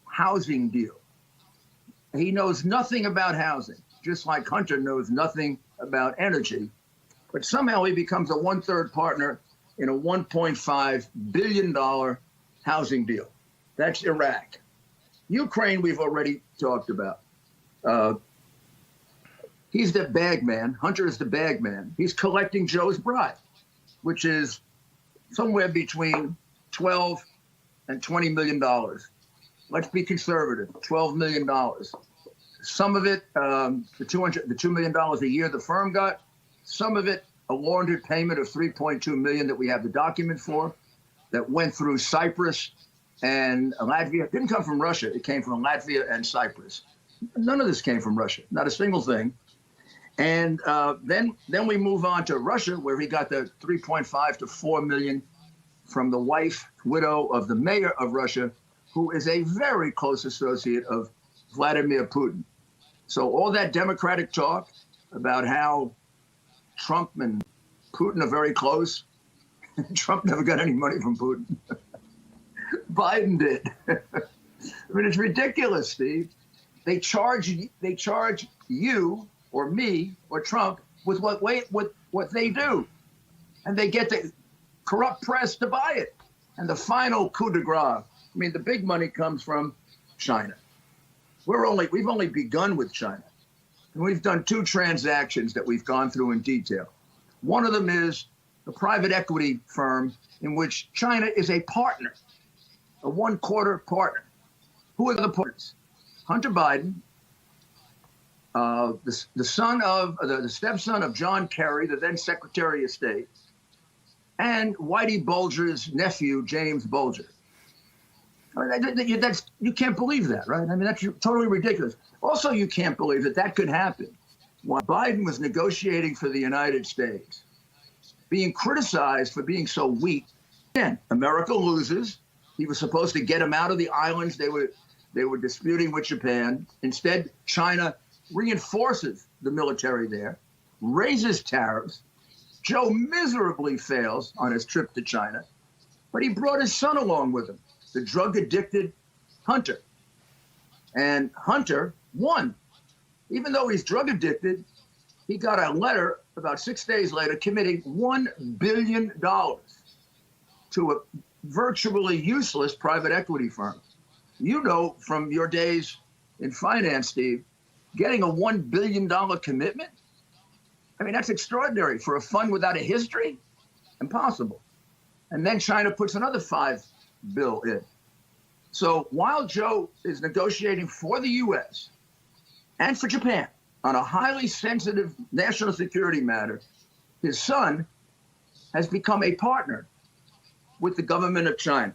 S15: housing deal. He knows nothing about housing, just like Hunter knows nothing about energy. But somehow he becomes a 1/3 partner in a $1.5 billion housing deal. That's Iraq. Ukraine, we've already talked about. He's the bag man. Hunter is the bag man. He's collecting Joe's bribe, which is somewhere between $12 and $20 million. Let's be conservative, $12 million. Some of it, the $2 million a year the firm got, some of it, a laundered payment of $3.2 million that we have the document for, that went through Cyprus and Latvia. It didn't come from Russia. It came from Latvia and Cyprus. None of this came from Russia, not a single thing. And then we move on to Russia, where he got the $3.5 to $4 million from the widow of the mayor of Russia, who is a very close associate of Vladimir Putin. So all that Democratic talk about how Trump and Putin are very close, Trump never got any money from Putin. Biden did. I mean, it's ridiculous, Steve. They charge you or me or Trump with what they do, and they get the corrupt press to buy it. And the final coup de grace. I mean, the big money comes from China. We've only begun with China, and we've done 2 transactions that we've gone through in detail. One of them is a private equity firm in which China is a partner, a 1/4 partner. Who are the partners? Hunter Biden, the stepson of John Kerry, the then Secretary of State, and Whitey Bulger's nephew, James Bulger. I mean, you can't believe that, right? I mean, that's totally ridiculous. Also, you can't believe that could happen while Biden was negotiating for the United States, being criticized for being so weak. Again, America loses. He was supposed to get him out of the islands they were disputing with Japan. Instead, China reinforces the military there. raises tariffs. Joe miserably fails on his trip to China, but he brought his son along with him, the drug-addicted Hunter. And Hunter won. Even though he's drug-addicted, he got a letter about 6 days later committing $1 billion to a virtually useless private equity firm. You know from your days in finance, Steve, getting a $1 billion commitment? I mean, that's extraordinary. For a fund without a history? Impossible. And then China puts another $5 billion in. So while Joe is negotiating for the U.S. and for Japan on a highly sensitive national security matter, his son has become a partner with the government of China.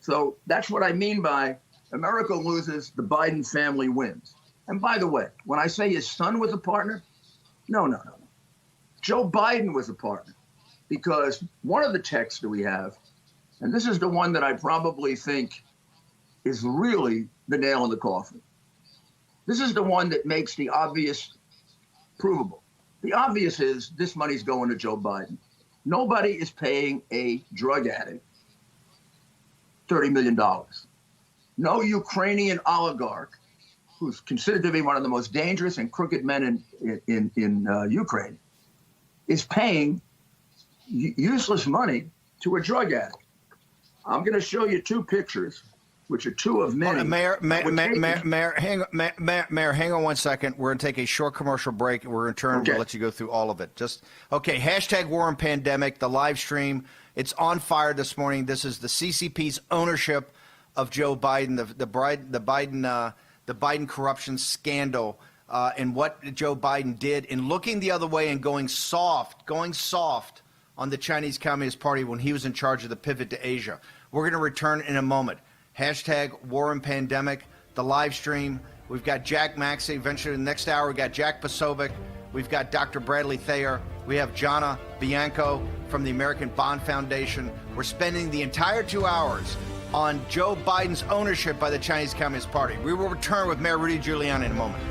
S15: So that's what I mean by America loses, the Biden family wins. And by the way, when I say his son was a partner, no. Joe Biden was a partner, because one of the texts that we have, and this is the one that I probably think is really the nail in the coffin. This is the one that makes the obvious provable. The obvious is this money's going to Joe Biden. Nobody is paying a drug addict $30 million. No Ukrainian oligarch, who's considered to be one of the most dangerous and crooked men in Ukraine, is paying useless money to a drug addict. I'm going to show you two pictures, which are two of many.
S14: Mayor, hang on 1 second. We're going to take a short commercial break, and we're going to turn. We'll let you go through all of it. Okay. Hashtag War and Pandemic. The live stream. It's on fire this morning. This is the CCP's ownership of Joe Biden, the Biden corruption scandal, and what Joe Biden did in looking the other way and going soft on the Chinese Communist Party when he was in charge of the pivot to Asia. We're going to return in a moment. Hashtag War and Pandemic, the live stream. We've got Jack Maxey. Eventually, in the next hour, we've got Jack Posobiec. We've got Dr. Bradley Thayer. We have Jana Bianco from the American Bond Foundation. We're spending the entire 2 hours on Joe Biden's ownership by the Chinese Communist Party. We will return with Mayor Rudy Giuliani in a moment.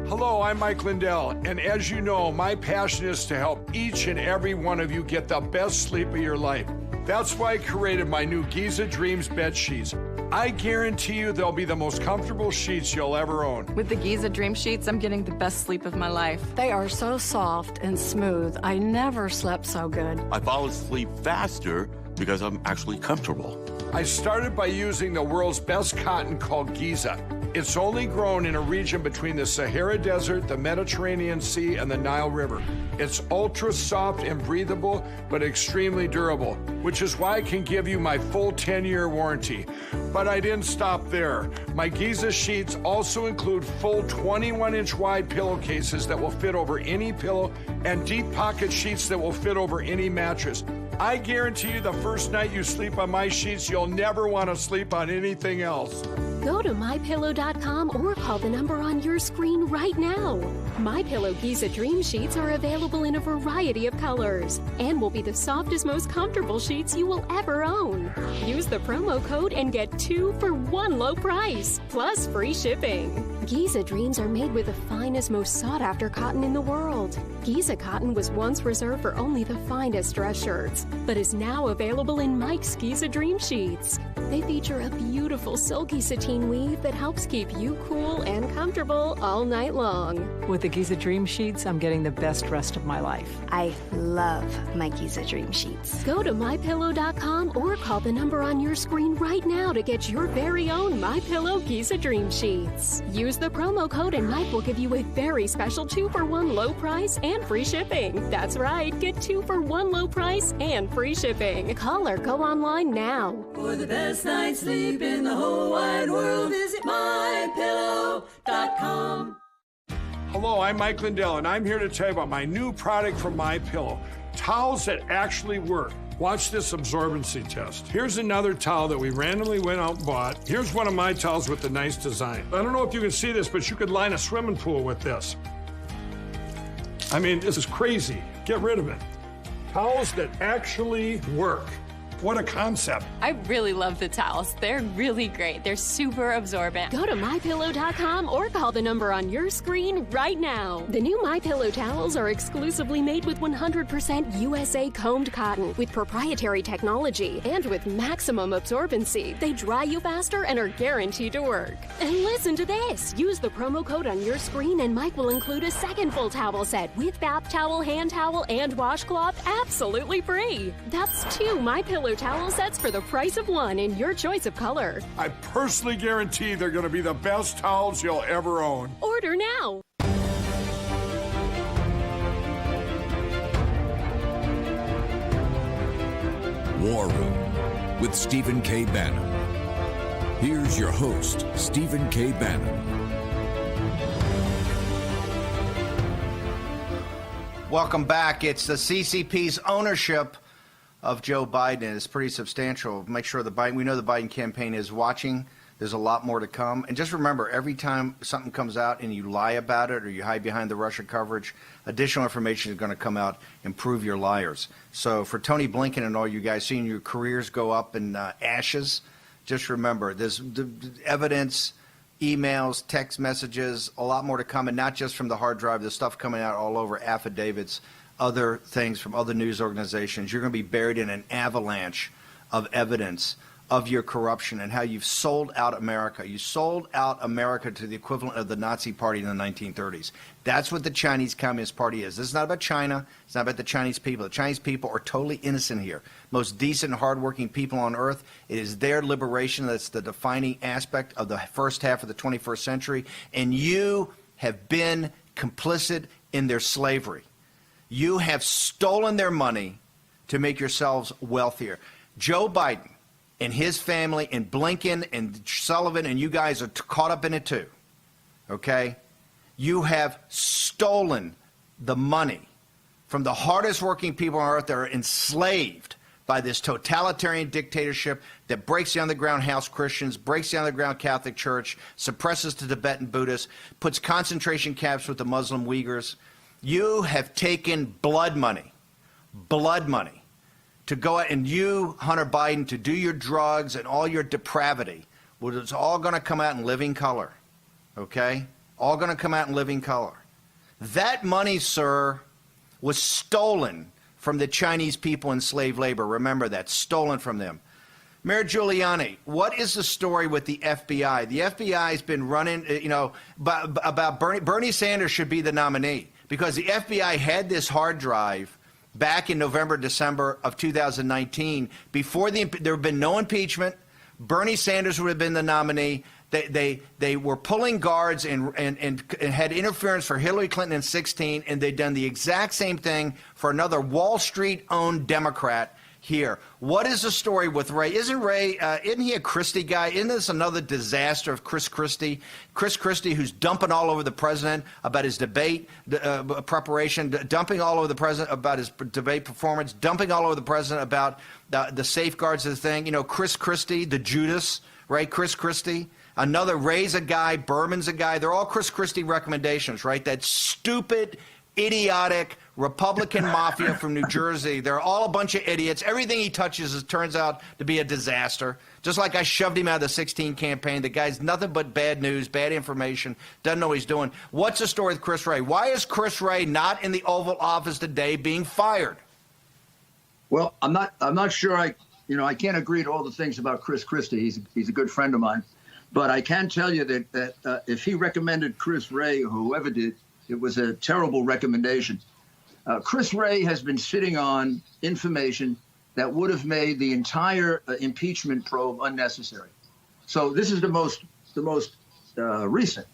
S2: Hello, I'm Mike Lindell, and as you know, my passion is to help each and every one of you get the best sleep of your life. That's why I created my new Giza Dreams bed sheets. I guarantee you they'll be the most comfortable sheets you'll ever own.
S5: With the Giza Dream Sheets, I'm getting the best sleep of my life.
S8: They are so soft and smooth. I never slept so good.
S9: I fall asleep faster because I'm actually comfortable.
S2: I started by using the world's best cotton called Giza. It's only grown in a region between the Sahara Desert, the Mediterranean Sea, and the Nile River. It's ultra soft and breathable, but extremely durable, which is why I can give you my full 10-year warranty. But I didn't stop there. My Giza sheets also include full 21-inch wide pillowcases that will fit over any pillow and deep pocket sheets that will fit over any mattress. I guarantee you the first night you sleep on my sheets, you'll never want to sleep on anything else.
S10: Go to MyPillow.com or call the number on your screen right now. MyPillow Giza Dream Sheets are available in a variety of colors and will be the softest, most comfortable sheets you will ever own. Use the promo code and get 2 for 1 low price, plus free shipping. Giza Dreams are made with the finest, most sought-after cotton in the world. Giza cotton was once reserved for only the finest dress shirts, but is now available in Mike's Giza Dream Sheets. They feature a beautiful silky sateen weave that helps keep you cool and comfortable all night long.
S8: With the Giza Dream Sheets, I'm getting the best rest of my life.
S10: I love my Giza Dream Sheets. Go to MyPillow.com or call the number on your screen right now to get your very own MyPillow Giza Dream Sheets. Use the promo code and Mike will give you a very special 2 for 1 low price and free shipping. That's right, get 2 for 1 low price and free shipping. Call or go online now.
S11: For the best night's sleep in the whole wide world, visit MyPillow.com.
S2: Hello, I'm Mike Lindell, and I'm here to tell you about my new product from MyPillow. Towels that actually work. Watch this absorbency test. Here's another towel that we randomly went out and bought. Here's one of my towels with the nice design. I don't know if you can see this, but you could line a swimming pool with this. I mean, this is crazy. Get rid of it. Towels that actually work. What a concept.
S5: I really love the towels. They're really great. They're super absorbent.
S10: Go to MyPillow.com or call the number on your screen right now. The new MyPillow towels are exclusively made with 100% USA combed cotton with proprietary technology and with maximum absorbency. They dry you faster and are guaranteed to work. And listen to this. Use the promo code on your screen and Mike will include a second full towel set with bath towel, hand towel, and washcloth absolutely free. That's 2 MyPillow towel sets for the price of 1 in your choice of color.
S2: I personally guarantee they're going to be the best towels you'll ever own.
S10: Order now.
S7: War Room with Stephen K. Bannon. Here's your host, Stephen K. Bannon.
S14: Welcome back. It's the CCP's ownership of Joe Biden. It's pretty substantial. Make sure we know the Biden campaign is watching. There's a lot more to come. And just remember, every time something comes out and you lie about it or you hide behind the Russia coverage, additional information is going to come out and prove you're liars. So for Tony Blinken and all you guys seeing your careers go up in ashes, just remember, there's evidence, emails, text messages, a lot more to come, and not just from the hard drive. There's stuff coming out all over, affidavits, other things from other news organizations. You're going to be buried in an avalanche of evidence of your corruption and how you've sold out America. You sold out America to the equivalent of the Nazi Party in the 1930s. That's what the Chinese Communist Party is. This is not about China. It's not about the Chinese people. The Chinese people are totally innocent here. Most decent, hardworking people on earth. It is their liberation that's the defining aspect of the first half of the 21st century. And you have been complicit in their slavery. You have stolen their money to make yourselves wealthier. Joe Biden and his family and Blinken and Sullivan and you guys are caught up in it too, okay? You have stolen the money from the hardest working people on earth that are enslaved by this totalitarian dictatorship that breaks the underground house Christians, breaks the underground Catholic Church, suppresses the Tibetan Buddhists, puts concentration camps with the Muslim Uyghurs. You have taken blood money, to go out and you, Hunter Biden, to do your drugs and all your depravity. Well, it's all going to come out in living color, okay? All going to come out in living color. That money, sir, was stolen from the Chinese people in slave labor. Remember that, stolen from them. Mayor Giuliani, what is the story with the FBI? The FBI has been running, about Bernie Sanders should be the nominee because the FBI had this hard drive back in November, December of 2019, before there had been no impeachment. Bernie Sanders would have been the nominee. They were pulling guards and had interference for Hillary Clinton in 2016, and they'd done the exact same thing for another Wall Street-owned Democrat here. What is the story with Ray? Isn't he a Christie guy? Isn't this another disaster of Chris Christie? Chris Christie, who's dumping all over the president about his debate preparation, dumping all over the president about his debate performance, dumping all over the president about the safeguards of the thing. You know, Chris Christie, the Judas, right? Chris Christie. Another Ray's a guy, Berman's a guy. They're all Chris Christie recommendations, right? That stupid, idiotic Republican mafia from New Jersey. They're all a bunch of idiots. Everything he touches turns out to be a disaster. Just like I shoved him out of the 2016 campaign. The guy's nothing but bad news, bad information, doesn't know what he's doing. What's the story with Chris Wray? Why is Chris Wray not in the Oval Office today being fired?
S15: Well, I'm not sure I can't agree to all the things about Chris Christie. He's a good friend of mine. But I can tell you that if he recommended Chris Wray, or whoever did, it was a terrible recommendation. Chris Wray has been sitting on information that would have made the entire impeachment probe unnecessary. So this is the most recent.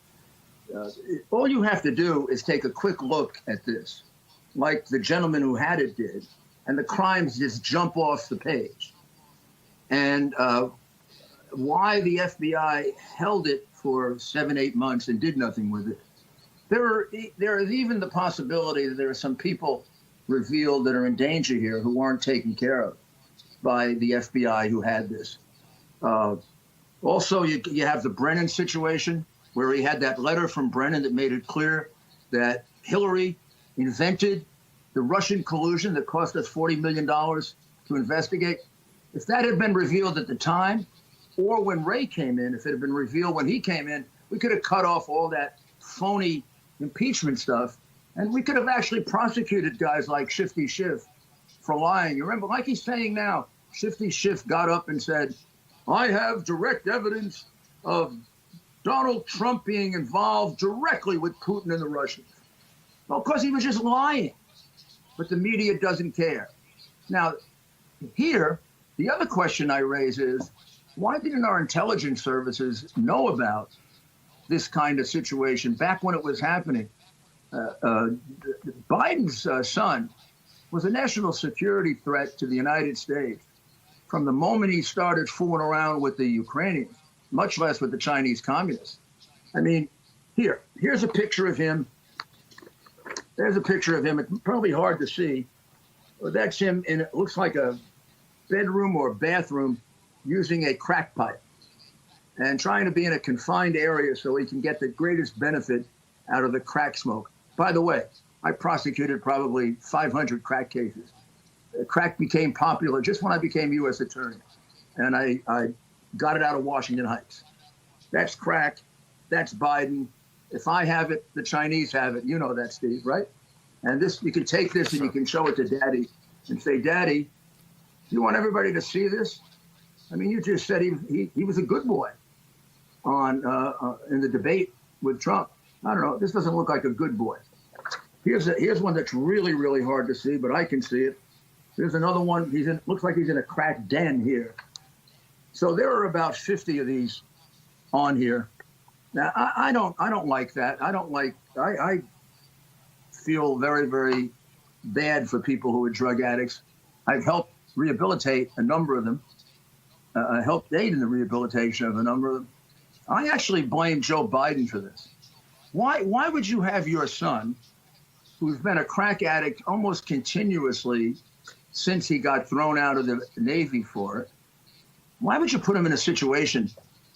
S15: All you have to do is take a quick look at this, like the gentleman who had it did, and the crimes just jump off the page. And why the FBI held it for 7-8 months and did nothing with it. There is even the possibility that there are some people revealed that are in danger here who weren't taken care of by the FBI who had this. Also, you have the Brennan situation where he had that letter from Brennan that made it clear that Hillary invented the Russian collusion that cost us $40 million to investigate. If that had been revealed at the time, or when Ray came in, if it had been revealed when he came in, we could have cut off all that phony impeachment stuff, and we could have actually prosecuted guys like Shifty Schiff for lying. You remember, like he's saying now, Shifty Schiff got up and said, I have direct evidence of Donald Trump being involved directly with Putin and the Russians. Well, of course, he was just lying. But the media doesn't care. Now, here, the other question I raise is, why didn't our intelligence services know about this kind of situation back when it was happening? Biden's son was a national security threat to the United States from the moment he started fooling around with the Ukrainians, much less with the Chinese communists. I mean, here's a picture of him. There's a picture of him. It's probably hard to see. But that's him in, it looks like a bedroom or bathroom using a crack pipe and trying to be in a confined area so he can get the greatest benefit out of the crack smoke. By the way, I prosecuted probably 500 crack cases. Crack became popular just when I became U.S. attorney, and I got it out of Washington Heights. That's crack. That's Biden. If I have it, the Chinese have it. You know that, Steve, right? And this, you can take this and you can show it to Daddy and say, Daddy, you want everybody to see this? I mean, you just said he was a good boy in the debate with Trump. I don't know. This doesn't look like a good boy. Here's one that's really, really hard to see, but I can see it. There's another one. Looks like he's in a crack den here. So there are about 50 of these on here. Now I don't like that. I feel very, very bad for people who are drug addicts. I've helped rehabilitate a number of them. I helped aid in the rehabilitation of a number of them. I actually blame Joe Biden for this. Why would you have your son, who's been a crack addict almost continuously since he got thrown out of the Navy for it, why would you put him in a situation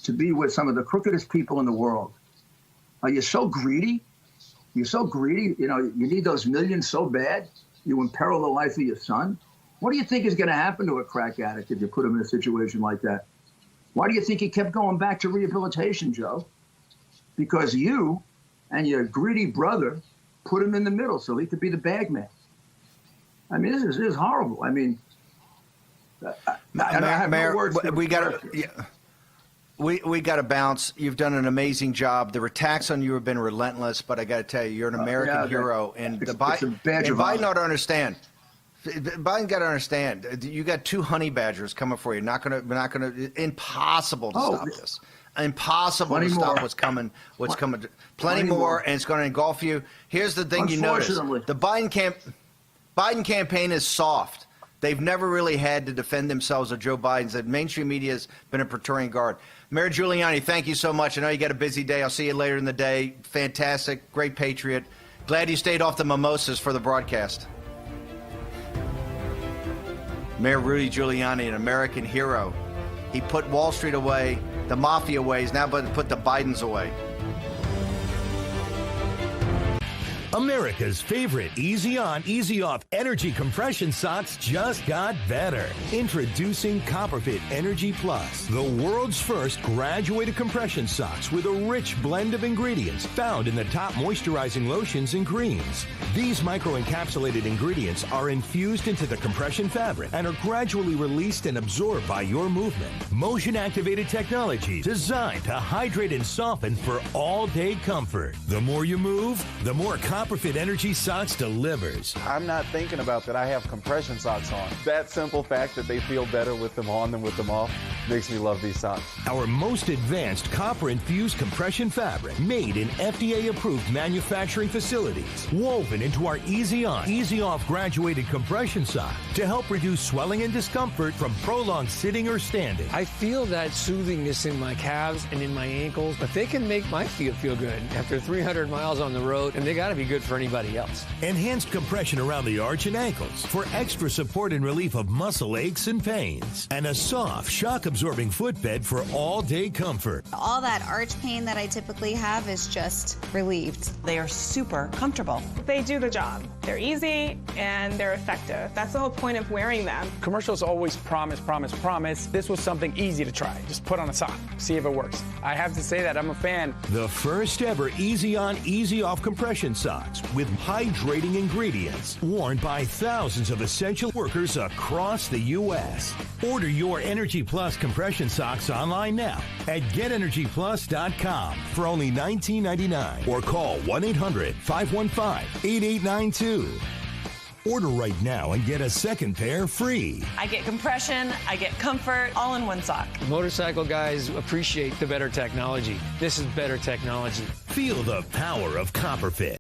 S15: to be with some of the crookedest people in the world? Are you so greedy? You're so greedy, you know, you need those millions so bad, you imperil the life of your son? What do you think is going to happen to a crack addict if you put him in a situation like that? Why do you think he kept going back to rehabilitation, Joe? Because you and your greedy brother put him in the middle so he could be the bag man. I mean, this is horrible. I mean, I have no words.
S14: We got to bounce. You've done an amazing job. The attacks on you have been relentless, but I got to tell you, you're an American hero. And Biden ought to understand. Biden got to understand. You got 2 honey badgers coming for you. Not gonna. Impossible to stop this. Impossible to stop what's coming. Plenty more, and it's going to engulf you. Here's the thing you notice: the Biden campaign is soft. They've never really had to defend themselves, or Joe Biden's. The mainstream media has been a Praetorian Guard. Mayor Giuliani, thank you so much. I know you got a busy day. I'll see you later in the day. Fantastic. Great patriot. Glad you stayed off the mimosas for the broadcast. Mayor Rudy Giuliani, an American hero. He put Wall Street away, the mafia away. He's now about to put the Bidens away.
S23: America's favorite easy on, easy off energy compression socks just got better. Introducing CopperFit Energy Plus, the world's first graduated compression socks with a rich blend of ingredients found in the top moisturizing lotions and creams. These microencapsulated ingredients are infused into the compression fabric and are gradually released and absorbed by your movement. Motion-activated technology designed to hydrate and soften for all-day comfort. The more you move, the more CopperFit Energy Socks delivers.
S13: I'm not thinking about that I have compression socks on. That simple fact that they feel better with them on than with them off makes me love these socks.
S23: Our most advanced copper-infused compression fabric made in FDA-approved manufacturing facilities, woven into our Easy On, Easy Off graduated compression sock to help reduce swelling and discomfort from prolonged sitting or standing.
S16: I feel that soothingness in my calves and in my ankles, but they can make my feet feel good after 300 miles on the road, and they got to be good for anybody else.
S23: Enhanced compression around the arch and ankles for extra support and relief of muscle aches and pains. And a soft, shock
S1: shock-absorbing footbed for all-day comfort.
S17: All that arch pain that I typically have is just relieved.
S18: They are super comfortable.
S19: They do the job. They're easy and they're effective. That's the whole point of wearing them.
S20: Commercials always promise, promise, promise. This was something easy to try. Just put on a sock, see if it works. I have to say that I'm a fan.
S1: The first ever easy on, easy off compression socks with hydrating ingredients, worn by thousands of essential workers across the U.S. Order your Energy Plus compression socks online now at GetEnergyPlus.com for only $19.99 or call 1-800-515-8892. Order right now and get a second pair free.
S18: I get compression, I get comfort, all in one sock.
S16: Motorcycle guys appreciate the better technology. This is better technology.
S1: Feel the power of Copperfit.